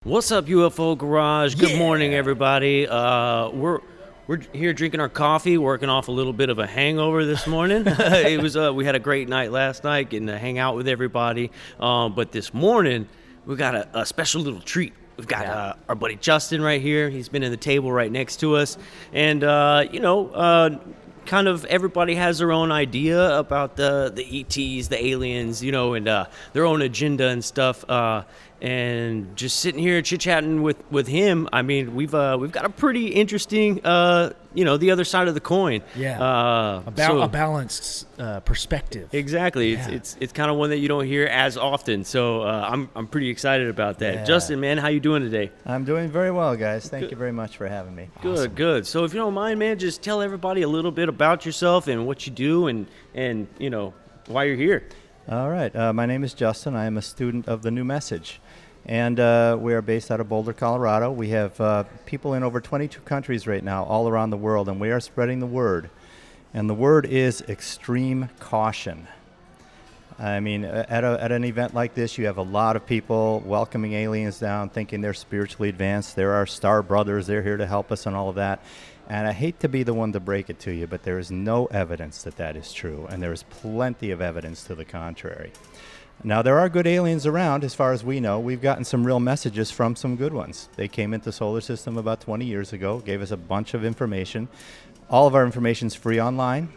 What's up, UFO Garage? Good morning, everybody. We're here drinking our coffee, working off a little bit of a hangover this morning. We had a great night last night, getting to hang out with everybody. But this morning, we got a special little treat. We've got our buddy Justin right here. He's been in the table right next to us, and kind of everybody has their own idea about the ETs, the aliens, and their own agenda and stuff. And just sitting here chit-chatting with him, I mean, we've got a pretty interesting, the other side of the coin. Yeah, a balanced perspective. Exactly. Yeah. It's kind of one that you don't hear as often. So I'm pretty excited about that. Yeah. Justin, man, how you doing today? I'm doing very well, guys. Thank you very much for having me. Good, good. So if you don't mind, man, just tell everybody a little bit about yourself and what you do and why you're here. All right. My name is Justin. I am a student of the New Message. And we are based out of Boulder, Colorado. We have people in over 22 countries right now, all around the world, and we are spreading the word. And the word is extreme caution. I mean, at an event like this, you have a lot of people welcoming aliens down, thinking they're spiritually advanced. They're our star brothers. They're here to help us and all of that. And I hate to be the one to break it to you, but there is no evidence that that is true, and there is plenty of evidence to the contrary. Now, there are good aliens around, as far as we know. We've gotten some real messages from some good ones. They came into the solar system about 20 years ago, gave us a bunch of information. All of our information is free online.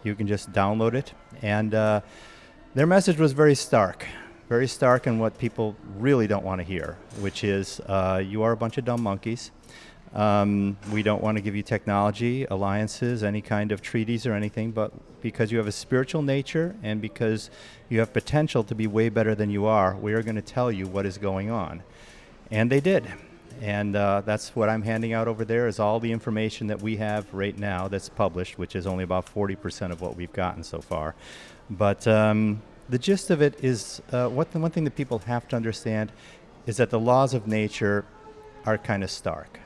You can just download it. And their message was very stark in what people really don't want to hear, which is you are a bunch of dumb monkeys. We don't want to give you technology, alliances, any kind of treaties or anything, but because you have a spiritual nature and because you have potential to be way better than you are, we are going to tell you what is going on. And they did. And that's what I'm handing out over there is all the information that we have right now that's published, which is only about 40% of what we've gotten so far. But the gist of it is one thing that people have to understand is that the laws of nature are kind of stark.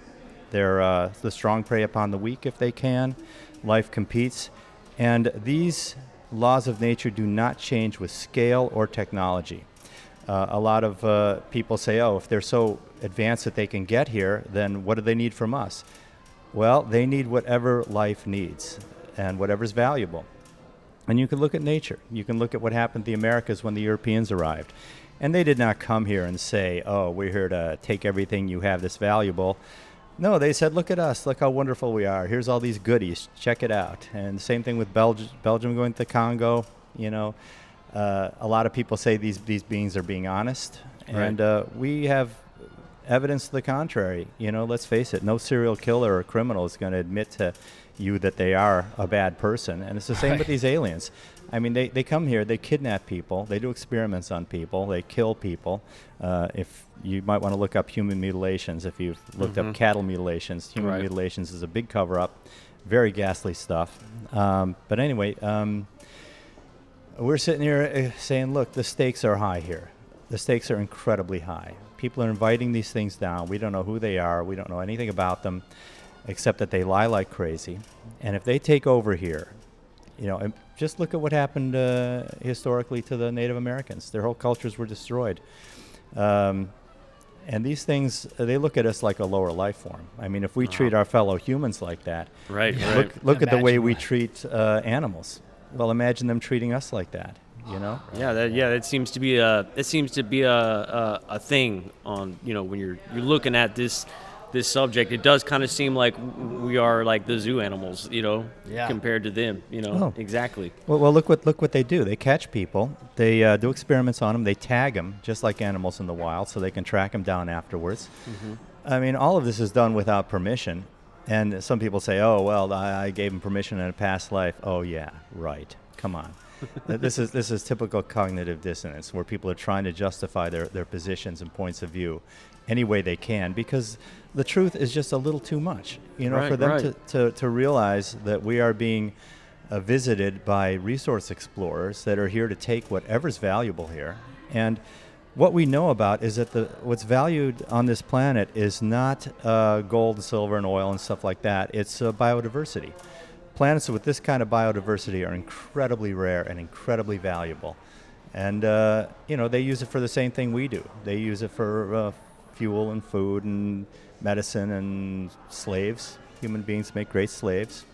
They're the strong prey upon the weak if they can. Life competes. And these laws of nature do not change with scale or technology. A lot of people say, if they're so advanced that they can get here, then what do they need from us? Well, they need whatever life needs and whatever's valuable. And you can look at nature. You can look at what happened to the Americas when the Europeans arrived. And they did not come here and say, we're here to take everything you have that's valuable. No, they said, look at us. Look how wonderful we are. Here's all these goodies. Check it out. And the same thing with Belgium going to Congo. A lot of people say these beings are being honest. Right. And we have evidence to the contrary. Let's face it. No serial killer or criminal is going to admit to you that they are a bad person. And it's the same with these aliens. I mean, they come here, they kidnap people, they do experiments on people, they kill people. If you might want to look up human mutilations, if you've looked up cattle mutilations, human mutilations is a big cover-up, very ghastly stuff. But anyway, we're sitting here saying, look, the stakes are high here. The stakes are incredibly high. People are inviting these things down. We don't know who they are. We don't know anything about them, except that they lie like crazy. And if they take over here, just look at what happened historically to the Native Americans. Their whole cultures were destroyed. And these things, they look at us like a lower life form. I mean, if we treat our fellow humans like that, look at the way we treat animals. Well, imagine them treating us like that. That seems to be a thing on when you're looking at this subject. It does kind of seem like we are like the zoo animals, compared to them, Exactly. Well, look what they do. They catch people. They do experiments on them. They tag them just like animals in the wild so they can track them down afterwards. Mm-hmm. I mean, all of this is done without permission. And some people say, I gave them permission in a past life. Oh, yeah, right. Come on. This is typical cognitive dissonance where people are trying to justify their positions and points of view any way they can because the truth is just a little too much. For them to realize that we are being visited by resource explorers that are here to take whatever's valuable here. And what we know about is that what's valued on this planet is not gold and silver and oil and stuff like that. It's biodiversity. Planets with this kind of biodiversity are incredibly rare and incredibly valuable. And, they use it for the same thing we do. They use it for fuel and food and medicine and slaves. Human beings make great slaves.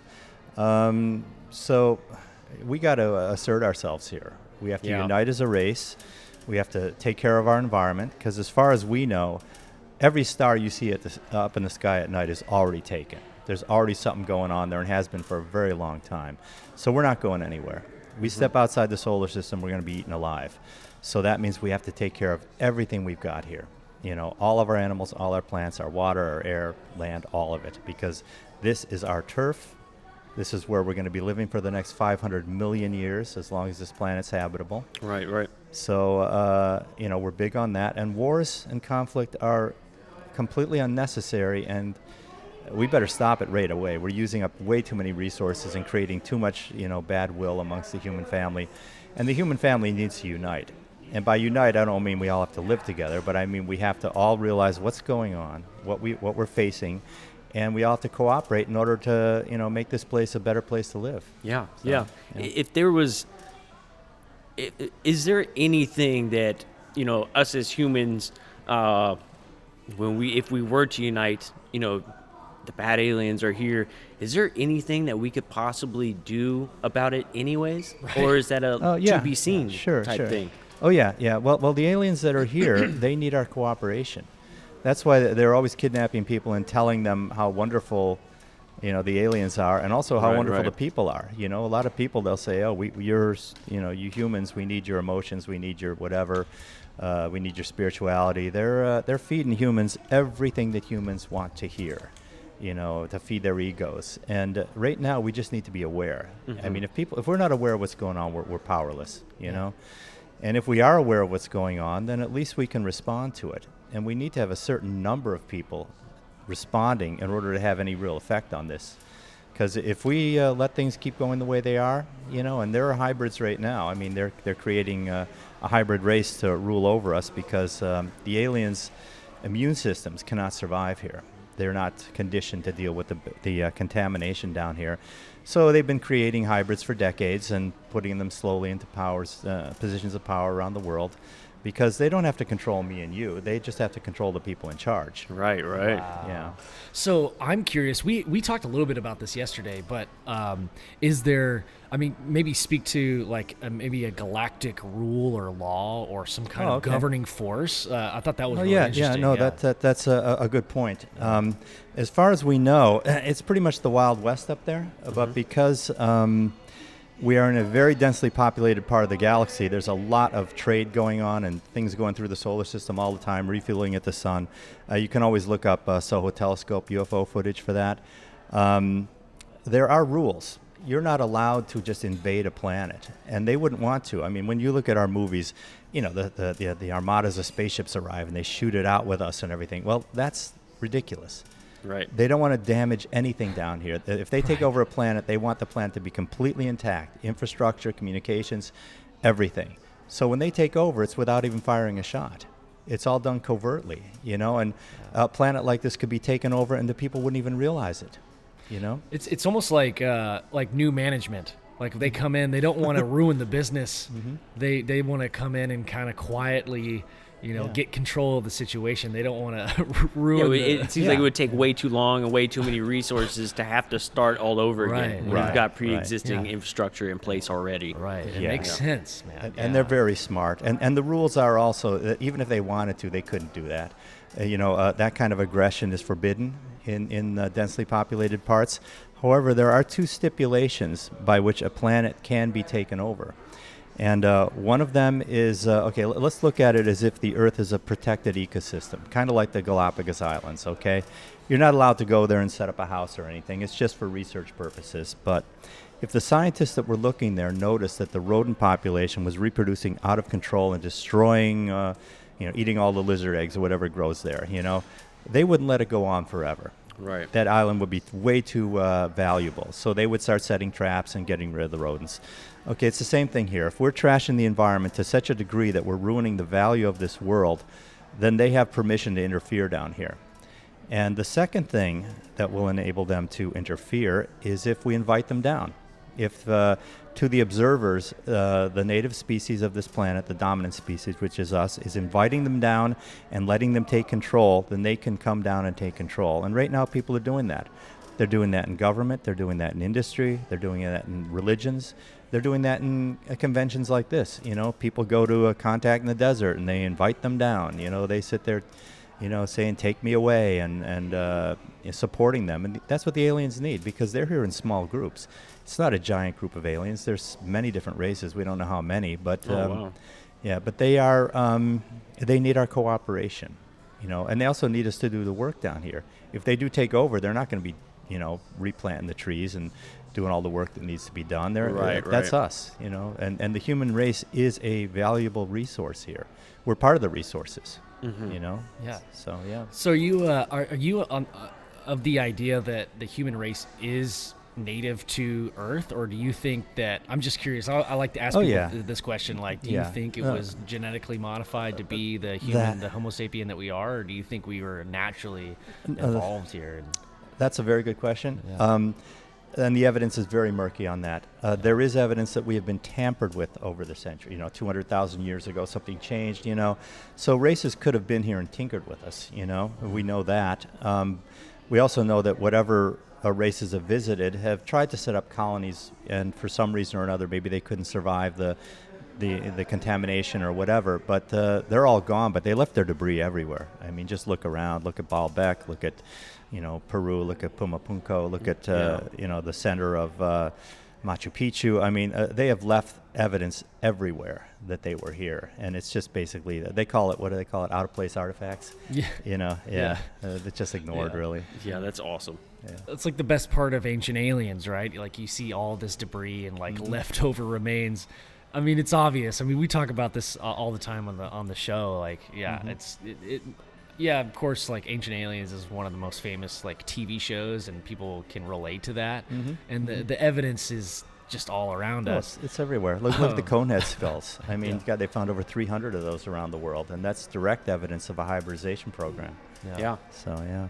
So we got to assert ourselves here. We have to unite as a race. We have to take care of our environment, because as far as we know, every star you see up in the sky at night is already taken. There's already something going on there and has been for a very long time. So we're not going anywhere. We step outside the solar system, we're going to be eaten alive. So that means we have to take care of everything we've got here. All of our animals, all our plants, our water, our air, land, all of it, because this is our turf. This is where we're going to be living for the next 500 million years, as long as this planet's habitable. Right. So, we're big on that. And wars and conflict are completely unnecessary, and we better stop it right away. We're using up way too many resources and creating too much, bad will amongst the human family. And the human family needs to unite. And by unite, I don't mean we all have to live together, but I mean we have to all realize what's going on, what we're facing, and we all have to cooperate in order to, make this place a better place to live. Yeah. If there was, is there anything that, us as humans, if we were to unite, the bad aliens are here, is there anything that we could possibly do about it anyways? Right. Or is that to be seen type thing? Oh, yeah. Well, the aliens that are here, they need our cooperation. That's why they're always kidnapping people and telling them how wonderful, the aliens are, and also how wonderful the people are. A lot of people, they'll say, oh, you humans, we need your emotions, we need your whatever, we need your spirituality. They're feeding humans everything that humans want to hear, to feed their egos. And right now, we just need to be aware. I mean, if we're not aware of what's going on, we're powerless, you know? And if we are aware of what's going on, then at least we can respond to it. And we need to have a certain number of people responding in order to have any real effect on this. Because if we let things keep going the way they are, and there are hybrids right now. I mean, they're creating a hybrid race to rule over us, because the aliens' immune systems cannot survive here. They're not conditioned to deal with the contamination down here. So they've been creating hybrids for decades and putting them slowly into positions of power around the world, because they don't have to control me and you. They just have to control the people in charge. Right. Wow. Yeah. So I'm curious. We talked a little bit about this yesterday, but is there, maybe speak to maybe a galactic rule or law or some kind of governing force? I thought that was really interesting. That's a good point. As far as we know, it's pretty much the Wild West up there, but because we are in a very densely populated part of the galaxy, there's a lot of trade going on and things going through the solar system all the time, refueling at the sun. You can always look up SOHO telescope UFO footage for that. There are rules. You're not allowed to just invade a planet, and they wouldn't want to. I mean, when you look at our movies, the armadas of spaceships arrive and they shoot it out with us and everything. Well, that's ridiculous. Right. They don't want to damage anything down here. If they take over a planet, they want the planet to be completely intact. Infrastructure, communications, everything. So when they take over, it's without even firing a shot. It's all done covertly, and a planet like this could be taken over and the people wouldn't even realize it, It's almost like new management. Like if they come in, they don't want to ruin the business. They want to come in and kind of quietly get control of the situation. They don't want to ruin it seems like it would take way too long and way too many resources to have to start all over again. We've got pre-existing infrastructure in place already. Right. It makes sense, man. And they're very smart. And the rules are also that even if they wanted to, they couldn't do that. That kind of aggression is forbidden in densely populated parts. However, there are two stipulations by which a planet can be taken over. And one of them is, let's look at it as if the Earth is a protected ecosystem, kind of like the Galapagos Islands, okay? You're not allowed to go there and set up a house or anything. It's just for research purposes. But if the scientists that were looking there noticed that the rodent population was reproducing out of control and destroying, eating all the lizard eggs or whatever grows there, they wouldn't let it go on forever. Right. That island would be way too valuable. So they would start setting traps and getting rid of the rodents. Okay, it's the same thing here. If we're trashing the environment to such a degree that we're ruining the value of this world, then they have permission to interfere down here. And the second thing that will enable them to interfere is if we invite them down. If to the observers, the native species of this planet, the dominant species, which is us, is inviting them down and letting them take control, then they can come down and take control. And right now people are doing that. They're doing that in government, they're doing that in industry, they're doing that in religions, they're doing that in conventions like this. People go to a contact in the desert and they invite them down. They sit there, saying, take me away, and supporting them. And that's what the aliens need, because they're here in small groups. It's not a giant group of aliens. There's many different races. We don't know how many, but wow. yeah, but they are. They need our cooperation, and they also need us to do the work down here. If they do take over, they're not going to be, replanting the trees and doing all the work that needs to be done. That's us, and the human race is a valuable resource here. We're part of the resources, Yeah. So yeah. So are you on of the idea that the human race is native to Earth, or do you think that, I'm just curious, I like to ask people this question, like, do you think it was genetically modified to be the human, the Homo sapien that we are, or do you think we were naturally evolved here? That's a very good question. Yeah. And the evidence is very murky on that. There is evidence that we have been tampered with over the century. 200,000 years ago, something changed, So races could have been here and tinkered with us, We know that. We also know that whatever races have visited have tried to set up colonies, and for some reason or another, maybe they couldn't survive the contamination or whatever, but they're all gone, but they left their debris everywhere. I mean, just look around, look at Baalbek, look at, Peru, look at Pumapunku, look at, the center of Machu Picchu. I mean, they have left evidence everywhere that they were here, and it's just basically, they call it, what do they call it, out-of-place artifacts? Yeah. They're just ignored, really. Yeah, that's awesome. Yeah. It's like the best part of Ancient Aliens, right? Like, you see all this debris and leftover remains. I mean, it's obvious. I mean, we talk about this all the time on the show. Like, yeah, of course, like Ancient Aliens is one of the most famous like TV shows, and people can relate to that. And the evidence is just all around us. It's everywhere. Look at the conehead skulls. I mean, God, they found over 300 of those around the world, and that's direct evidence of a hybridization program. Yeah. So yeah.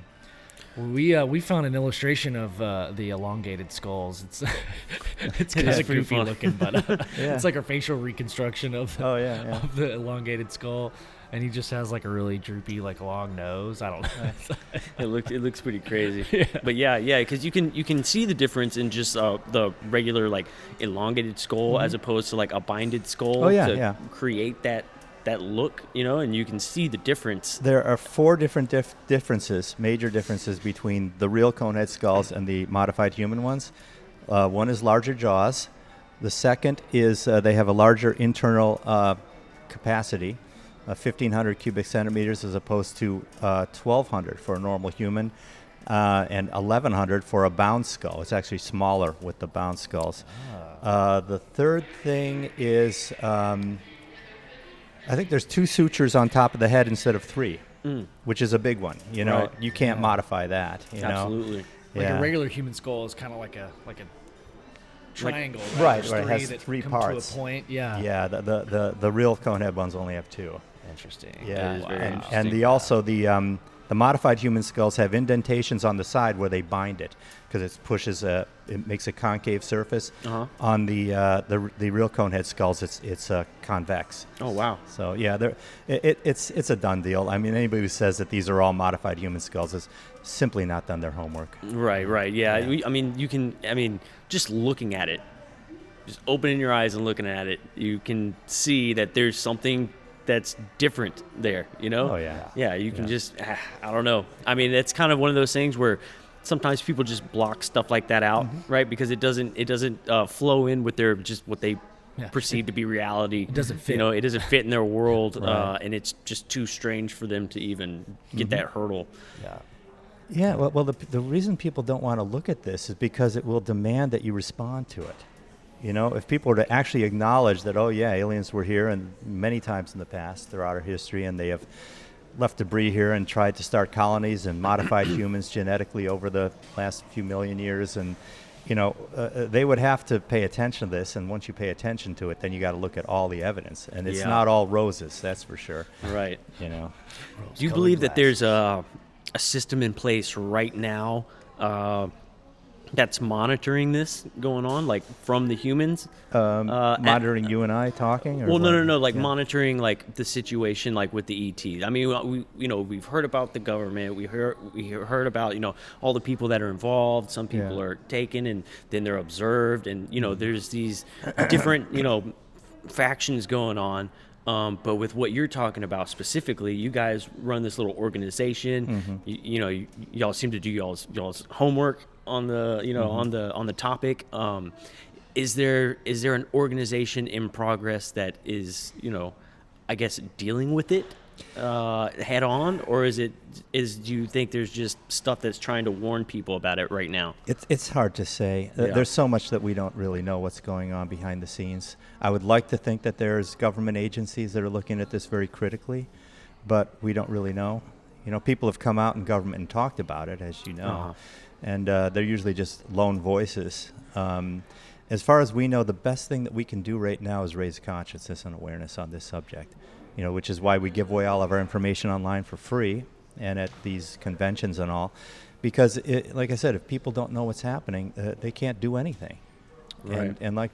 We found an illustration of the elongated skulls. It's kind of creepy looking, but it's like a facial reconstruction of of the elongated skull, and he just has like a really droopy, like long nose. I don't know. It looks pretty crazy. But yeah, because you can see the difference in just the regular like elongated skull as opposed to like a binded skull to create that look, and you can see the difference. There are 4 different major differences between the real conehead skulls and the modified human ones. One is larger jaws. The second is they have a larger internal capacity, 1,500 cubic centimeters as opposed to 1,200 for a normal human, and 1,100 for a bound skull. It's actually smaller with the bound skulls. The third thing is... I think there's 2 sutures on top of the head instead of 3, which is a big one. Right. You can't modify that. Absolutely. Like a regular human skull is kind of like a triangle, right? There's Right. It has that 3 come parts. to a point. Yeah. Yeah. The real conehead ones only have 2. Interesting. Yeah. That is very And the modified human skulls have indentations on the side where they bind it, because it makes a concave surface. On the real conehead skulls, it's convex. Oh wow! So yeah, it's a done deal. I mean, anybody who says that these are all modified human skulls has simply not done their homework. Right. Yeah. Just looking at it, just opening your eyes and looking at it, you can see that there's something that's different there, Oh yeah. Yeah, you can just, I don't know. I mean, it's kind of one of those things where sometimes people just block stuff like that out, right? Because it doesn't flow in with their, just what they perceive to be reality. It doesn't fit. It doesn't fit in their world, Right. and it's just too strange for them to even get that hurdle. Yeah. Yeah, well, the reason people don't want to look at this is because it will demand that you respond to it. If people were to actually acknowledge that, oh yeah, aliens were here and many times in the past throughout our history, and they have left debris here and tried to start colonies and modified humans genetically over the last few million years, and they would have to pay attention to this. And once you pay attention to it, then you got to look at all the evidence, and it's not all roses, that's for sure. Right. You know. Do you believe that there's a system in place right now that's monitoring this going on, like from the humans? Monitoring you and I talking? Or Well, what? no, like Yeah. monitoring like the situation, like with the ETs. I mean, we've heard about the government. We heard about all the people that are involved. Some people Yeah. are taken and then they're observed, and there's these different factions going on. But with what you're talking about specifically, you guys run this little organization. Y'all seem to do y'all's homework on the on the topic. Is there an organization in progress that is I guess dealing with it head on, or do you think there's just stuff that's trying to warn people about it right now? It's hard to say. Yeah. There's so much that we don't really know what's going on behind the scenes. I would like to think that there's government agencies that are looking at this very critically, but we don't really know. People have come out in government and talked about it, as you know, and they're usually just lone voices. As far as we know, the best thing that we can do right now is raise consciousness and awareness on this subject, which is why we give away all of our information online for free and at these conventions and all, because like I said, if people don't know what's happening, they can't do anything. Right. And like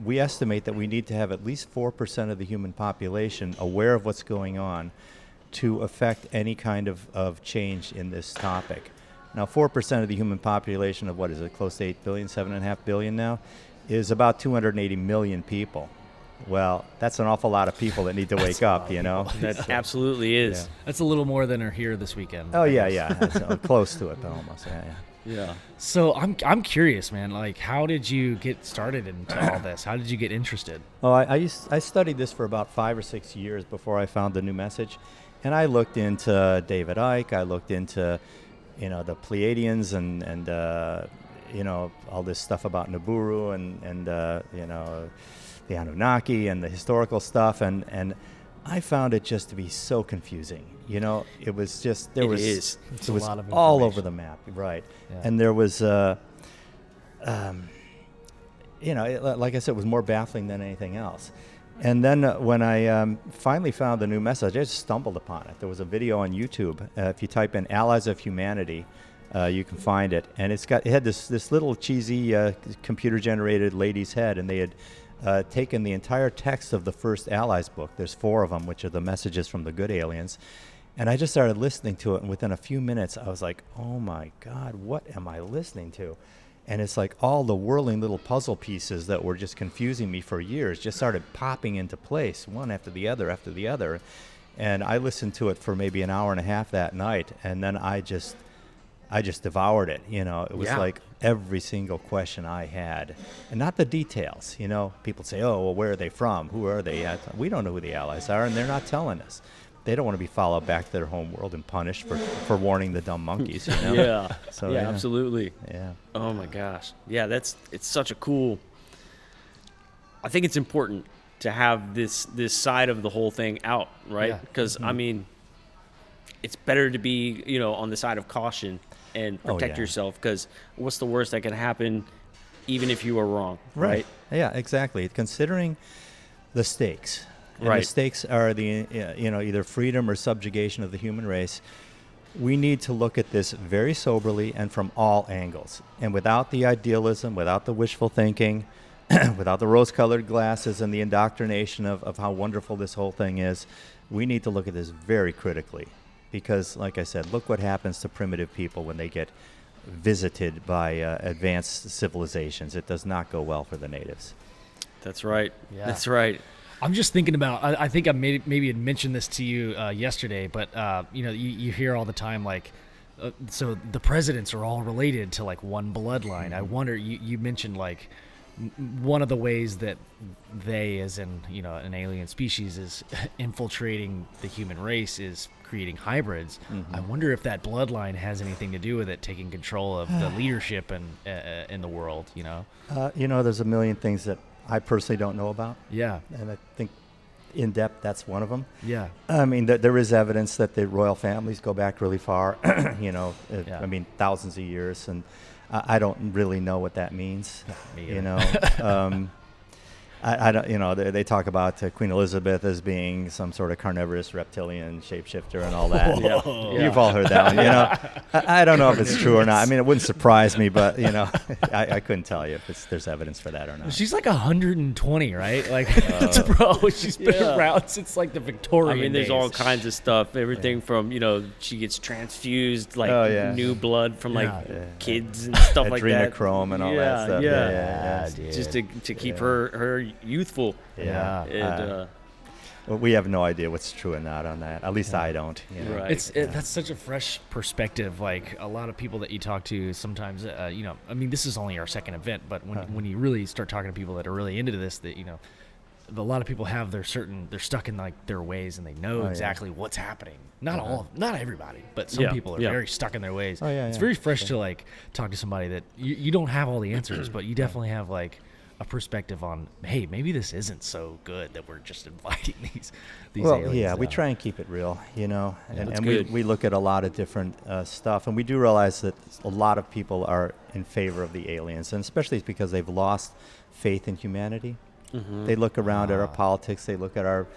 we estimate that we need to have at least 4% of the human population aware of what's going on to affect any kind of change in this topic. Now, 4% of the human population of what is it, close to 8 billion, 7.5 billion now, is about 280 million people. Well, that's an awful lot of people that need to wake up, That absolutely is. Yeah. That's a little more than are here this weekend. Oh, yeah. That's, close to it, but almost, yeah. Yeah. So I'm curious, man. Like, how did you get started into all this? How did you get interested? Well, I studied this for about 5 or 6 years before I found the new message, and I looked into David Icke. I looked into, the Pleiadians and all this stuff about Nibiru and the Anunnaki and the historical stuff, and I found it just to be so confusing. It was just It is. It's it a was lot of all information. over the map, right? Yeah. And there was, like I said, it was more baffling than anything else. And then when I finally found the new message, I just stumbled upon it. There was a video on YouTube. If you type in "Allies of Humanity," you can find it, and it had this little cheesy computer-generated lady's head, and they had taken the entire text of the first Allies book. There's 4 of them, which are the messages from the good aliens. And I just started listening to it, and within a few minutes, I was like, oh my God, what am I listening to? And it's like all the whirling little puzzle pieces that were just confusing me for years just started popping into place, one after the other after the other. And I listened to it for maybe an hour and a half that night, and then I just devoured it. It was like every single question I had, and not the details. People say, oh, well, where are they from? Who are they? We don't know who the Allies are, and they're not telling us. They don't want to be followed back to their home world and punished for warning the dumb monkeys. Yeah. So, yeah, absolutely. Yeah. Oh my gosh. Yeah, it's such a cool. I think it's important to have this side of the whole thing out, right? Yeah. Because I mean, it's better to be on the side of caution and protect yeah. yourself, because what's the worst that can happen, even if you are wrong, right? Yeah, exactly. Considering the stakes. And Right. the stakes are the either freedom or subjugation of the human race. We need to look at this very soberly and from all angles, and without the idealism, without the wishful thinking, without the rose-colored glasses and the indoctrination of how wonderful this whole thing is. We need to look at this very critically, because, like I said, look what happens to primitive people when they get visited by advanced civilizations. It does not go well for the natives. That's right. Yeah. That's right. I'm just thinking about. I think I maybe had mentioned this to you yesterday, but you hear all the time like, so the presidents are all related to like one bloodline. I wonder. You mentioned like one of the ways that they, as in an alien species, is infiltrating the human race is creating hybrids. I wonder if that bloodline has anything to do with it, taking control of the leadership in the world. There's a million things that I personally don't know about. Yeah. And I think in depth, that's one of them. Yeah. I mean, there is evidence that the royal families go back really far, Yeah. I mean, thousands of years. And I don't really know what that means, Me either. I don't, they talk about Queen Elizabeth as being some sort of carnivorous reptilian shapeshifter and all that. Yeah. You've all heard that one. I don't know if it's true or not. I mean, it wouldn't surprise me, but I couldn't tell you if there's evidence for that or not. She's like 120, right? Like, bro, she's been around since like the Victorian I mean, there's days. all kinds of stuff. Everything from she gets transfused new blood from kids and stuff like that. Adrenochrome and all that stuff. Yeah. dude. Just to keep her youthful. Yeah. And, well, we have no idea what's true or not on that. At least I don't. Right. That's such a fresh perspective. Like a lot of people that you talk to sometimes, I mean, this is only our second event, but when you really start talking to people that are really into this, that a lot of people have they're stuck in like their ways and they know exactly what's happening. Not everybody, but some people are very stuck in their ways. It's very fresh to like talk to somebody that you don't have all the answers, but you definitely have like a perspective on, hey, maybe this isn't so good that we're just inviting these aliens. Yeah, we try and keep it real, and good. we look at a lot of different stuff, and we do realize that a lot of people are in favor of the aliens, and especially because they've lost faith in humanity. Mm-hmm. They look around at our politics, they look at our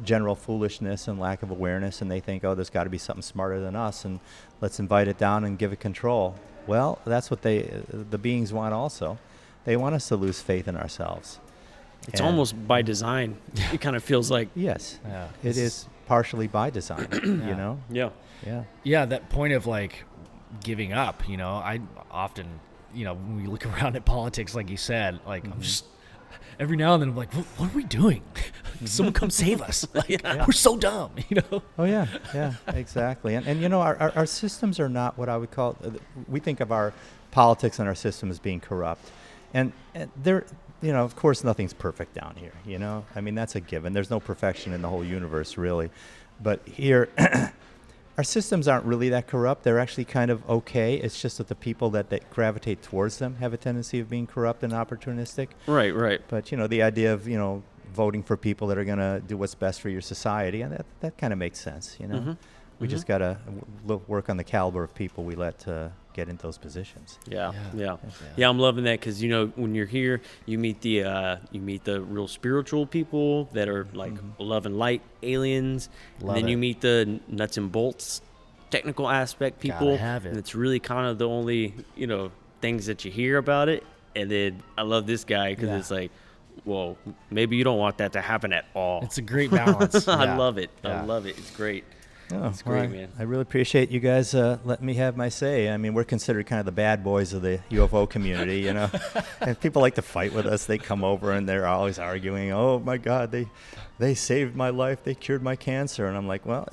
general foolishness and lack of awareness, and they think, oh, there's got to be something smarter than us, and let's invite it down and give it control. Well, that's what the beings want also. They want us to lose faith in ourselves. It's almost by design. It kind of feels like. Yes. It is partially by design, Yeah. Yeah, that point of like giving up, I often, when we look around at politics, like you said, like I'm just every now and then I'm like, what are we doing? Someone come save us. Like, we're so dumb, Oh, yeah, exactly. And our systems are not what I would call, we think of our politics and our system as being corrupt. And they're, of course, nothing's perfect down here, I mean, that's a given. There's no perfection in the whole universe, really. But here, our systems aren't really that corrupt. They're actually kind of okay. It's just that the people that gravitate towards them have a tendency of being corrupt and opportunistic. Right. But, the idea of, voting for people that are going to do what's best for your society, and that kind of makes sense, Mm-hmm. We just got to work on the caliber of people we let get into those positions. Yeah, I'm loving that because when you're here, you meet the real spiritual people that are like love and light aliens, and then you meet the nuts and bolts technical aspect people, and it's really kind of the only things that you hear about it. And then I love this guy because it's like, well, maybe you don't want that to happen at all. It's a great balance. I love it. It's great. Oh, it's great, man. I really appreciate you guys letting me have my say. I mean, we're considered kind of the bad boys of the UFO community, and people like to fight with us. They come over and they're always arguing, oh, my God, they saved my life. They cured my cancer. And I'm like, well,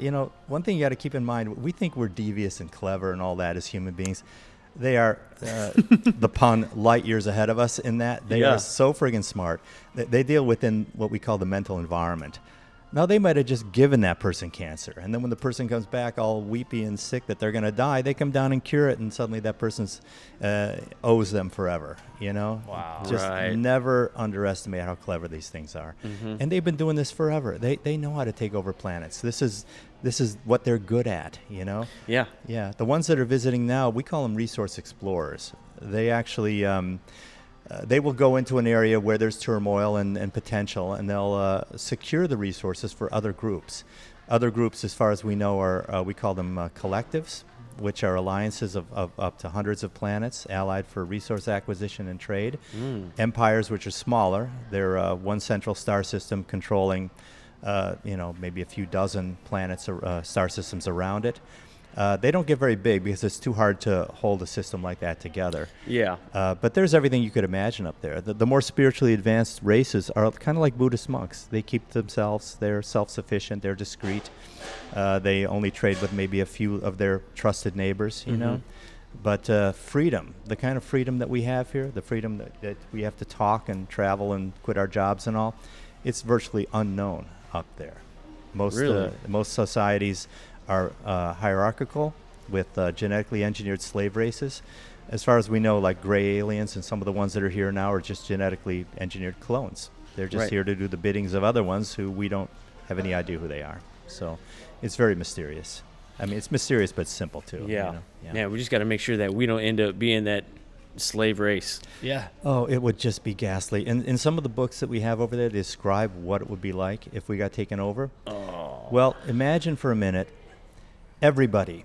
one thing you got to keep in mind, we think we're devious and clever and all that as human beings. They are, the pun, light years ahead of us in that. They are so friggin' smart. They deal within what we call the mental environment. Now, they might have just given that person cancer. And then when the person comes back all weepy and sick that they're going to die, they come down and cure it. And suddenly that person owes them forever, Wow. Just never underestimate how clever these things are. Mm-hmm. And they've been doing this forever. They know how to take over planets. This is what they're good at, Yeah. The ones that are visiting now, we call them resource explorers. They actually... they will go into an area where there's turmoil and potential, and they'll secure the resources for other groups. Other groups, as far as we know, are we call them collectives, which are alliances of up to hundreds of planets allied for resource acquisition and trade. Empires, which are smaller. They're one central star system controlling, maybe a few dozen planets or star systems around it. They don't get very big because it's too hard to hold a system like that together. Yeah. But there's everything you could imagine up there. The more spiritually advanced races are kind of like Buddhist monks. They keep themselves, they're self-sufficient, they're discreet. They only trade with maybe a few of their trusted neighbors, But freedom, the kind of freedom that we have here, the freedom that we have to talk and travel and quit our jobs and all, it's virtually unknown up there. Most societies are hierarchical with genetically engineered slave races. As far as we know, like gray aliens and some of the ones that are here now are just genetically engineered clones. They're just here to do the biddings of other ones who we don't have any idea who they are. So it's very mysterious. I mean, it's mysterious, but simple too. Yeah, we just got to make sure that we don't end up being that slave race. Yeah. Oh, it would just be ghastly. And in some of the books that we have over there describe what it would be like if we got taken over. Oh. Well, imagine for a minute everybody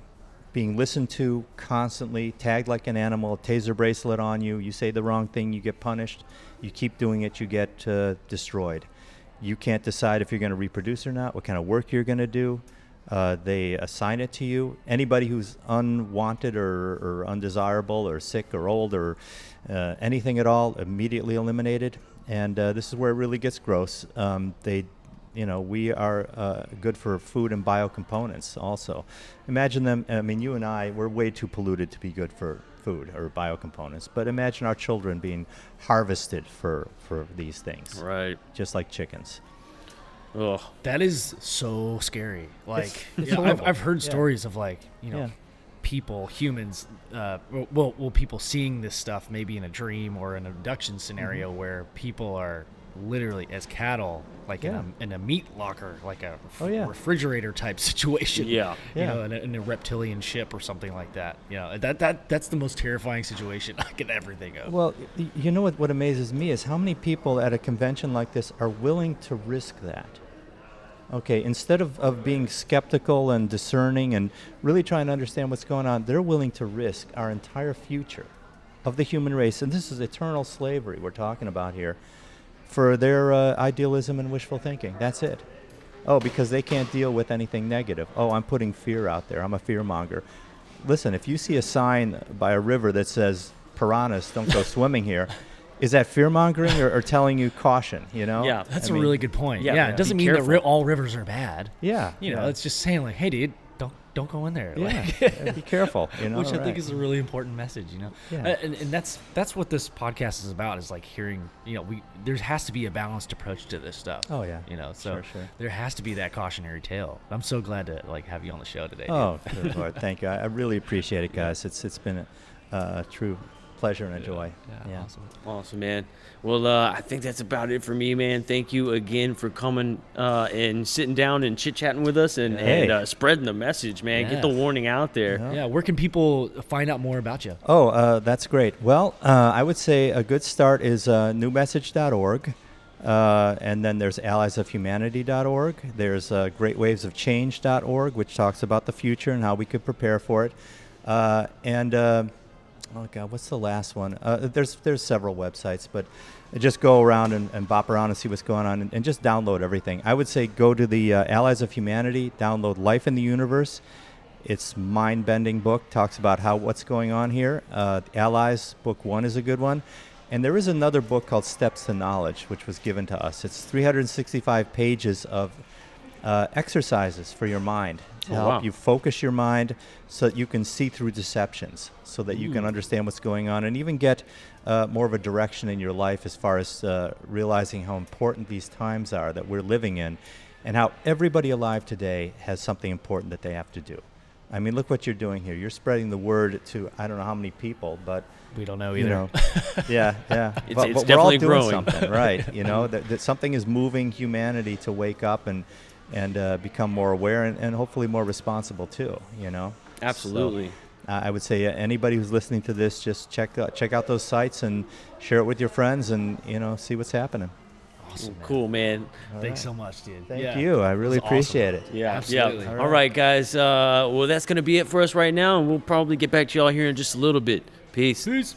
being listened to constantly, tagged like an animal, a taser bracelet on you. You say the wrong thing, you get punished. You keep doing it, you get destroyed. You can't decide if you're going to reproduce or not, what kind of work you're going to do. They assign it to you. Anybody who's unwanted or undesirable or sick or old or anything at all, immediately eliminated. And this is where it really gets gross. We are good for food and biocomponents also. Imagine them, I mean, you and I, we're way too polluted to be good for food or biocomponents, but imagine our children being harvested for these things. Right. Just like chickens. Oh. That is so scary. Like, it's yeah, horrible. I've heard Yeah. stories of Yeah. people, humans, people seeing this stuff maybe in a dream or an abduction scenario where people are literally as cattle, like Yeah. in a meat locker, like a Oh, yeah. refrigerator type situation. Yeah. You Yeah. know, in a reptilian ship or something like that. You know, that's the most terrifying situation I could ever think of. Well, you know what amazes me is how many people at a convention like this are willing to risk that. Okay, instead of being skeptical and discerning and really trying to understand what's going on, they're willing to risk our entire future of the human race. And this is eternal slavery we're talking about here for their idealism and wishful thinking. That's it. Oh, because they can't deal with anything negative. Oh, I'm putting fear out there. I'm a fear monger. Listen, if you see a sign by a river that says, piranhas, don't go swimming here, is that fear mongering or telling you caution, you know? Yeah. That's I a mean, really good point. yeah, Yeah, be it doesn't mean that careful. all rivers are bad. Yeah. You know, it's just saying like, hey, dude, don't go in there. Yeah, Like, be careful, you know? which I think right. is a really important message, you know. Yeah. And that's what this podcast is about, is like hearing, you know, there has to be a balanced approach to this stuff. Oh, yeah. You know, so Sure. there has to be that cautionary tale. I'm so glad to like have you on the show today. dude. Oh, good Lord. Thank you. I really appreciate it, guys. It's been a true pleasure and a joy. Yeah, awesome. Awesome, man. Well, I think that's about it for me, man. Thank you again for coming and sitting down and chit-chatting with us and spreading the message, man. Yeah. Get the warning out there. Yeah. Yeah, where can people find out more about you? Oh, that's great. Well, I would say a good start is newmessage.org. And then there's alliesofhumanity.org. There's greatwavesofchange.org, which talks about the future and how we could prepare for it. Oh God, what's the last one? There's several websites, but just go around and bop around and see what's going on and just download everything. I would say go to the Allies of Humanity, download Life in the Universe. It's mind-bending book, talks about what's going on here. Allies, book 1 is a good one. And there is another book called Steps to Knowledge, which was given to us. It's 365 pages of exercises for your mind to help you focus your mind so that you can see through deceptions, so that you can understand what's going on and even get more of a direction in your life as far as realizing how important these times are that we're living in and how everybody alive today has something important that they have to do. I mean, look what you're doing here. You're spreading the word to I don't know how many people, but We don't know you either. know, yeah. It's but we're all definitely doing growing. something, right? You know, that something is moving humanity to wake up and become more aware and hopefully more responsible too. You know, Absolutely. So, I would say anybody who's listening to this, just check out those sites and share it with your friends, and see what's happening. Awesome, man. Cool, man. Thanks so much, dude. Thank you. I really That was awesome. appreciate it. Yeah, Absolutely. Yeah. All right, guys. Well, that's going to be it for us right now, and we'll probably get back to y'all here in just a little bit. Peace. Peace.